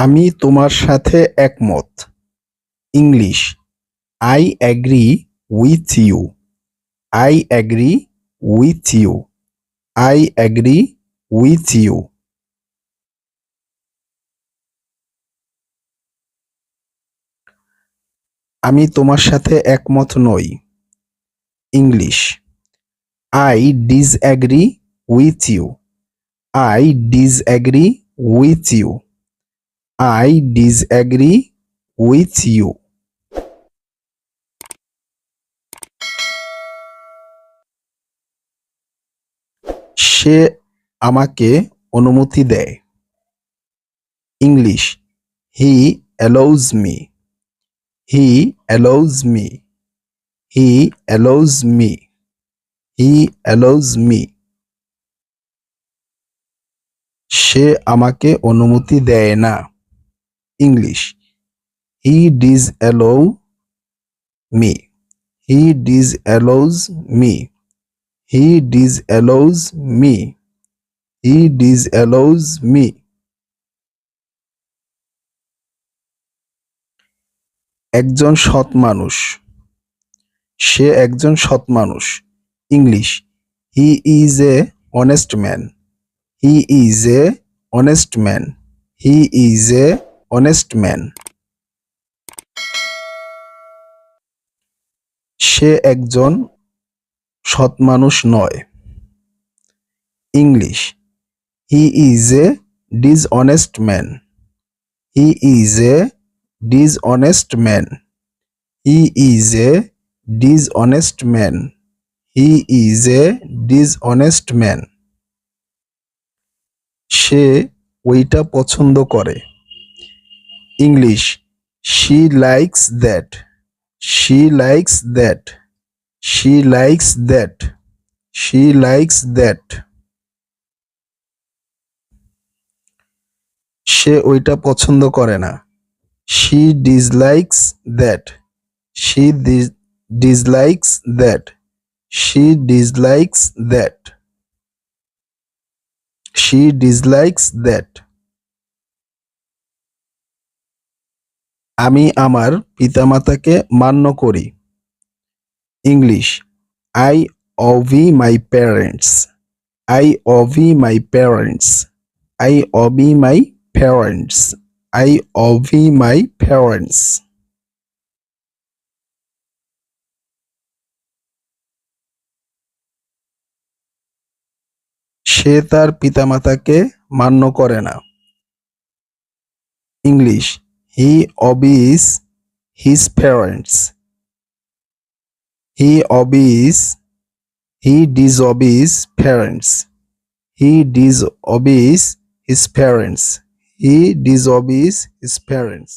আমি তোমার সাথে একমত। English I agree with you. I agree with you. I agree with you. আমি তোমার সাথে একমত নই। English I disagree with you. I disagree with you. I disagree with you. সে আমাকে অনুমতি দেয়। English He allows me. He allows me. He allows me. He allows me. সে আমাকে অনুমতি দেয় না। English He disallow me. He disallows me. He disallows me. He disallows me. একজন সৎ মানুষ। সে একজন সৎ মানুষ। English He is a honest man. He is a honest man. He is a honest man. সে একজন সৎ মানুষ নয়। English He is a dishonest man. He is a dishonest man. He is a dishonest man. He is a dishonest man. সে ওইটা পছন্দ করে। English She likes that. She likes that. She likes that. She likes that. সে ওইটা পছন্দ করে না। She dislikes that. She dislikes that. She dislikes that. She dislikes that. আমি আমার পিতামাতাকে মান্য করি। English I obey my parents. I obey my parents. I obey my parents. I obey my parents. সে তার পিতামাতাকে মান্য করে না। English He obeys his parents. He obeys. He disobeys parents. He disobeys his parents. He disobeys his parents.